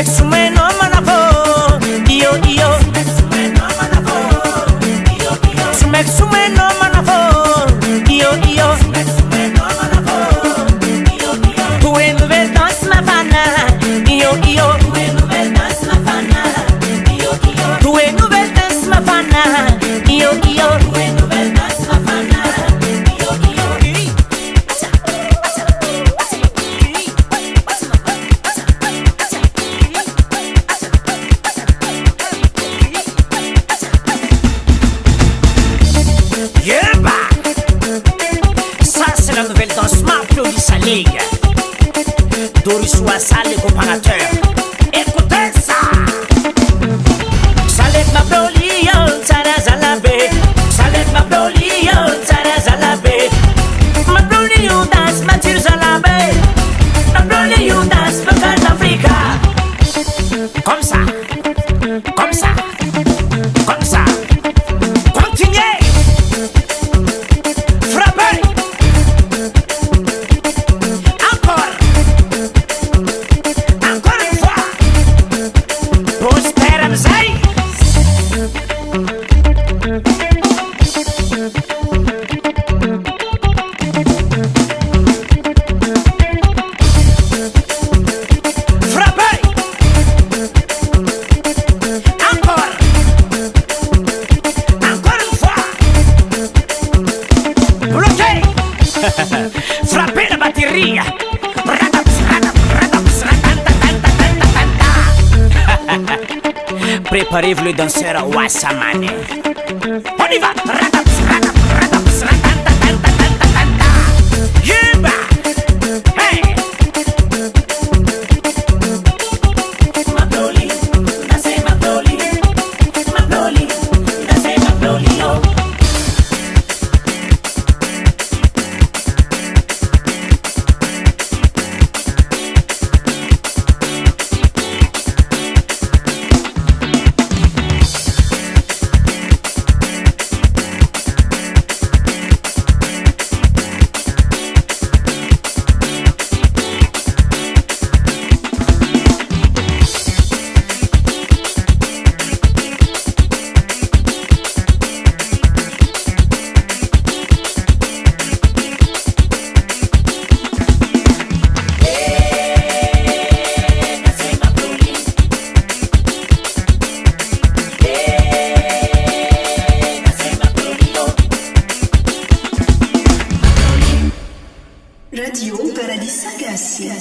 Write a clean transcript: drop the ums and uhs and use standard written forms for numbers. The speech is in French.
sume no manavo, yo yo. Sume no manavo, yo yo. Pour une nouvelle danse ma fana, yo yo. Pour une nouvelle danse ma fana, yo yo. La nouvelle danse m'applaudit sa ligue. Doris Ouassa, les comparateurs. Écoutez ça. Salet m'applaudit, Tara Zalabé. Salet m'applaudit, Tara Zalabé. M'applaudit, danse, Mathieu Zalabé. M'applaudit, danse, Pecan Africa. Comme ça. Comme ça. Comme ça. Continuez. Frappez. Frappez la batterie. Préparez-vous les danseurs à Wassamane. On y va. Hey. Maploli, dansez Maploli. Maploli, dansez Maploli. Radio Paradis Sagassia.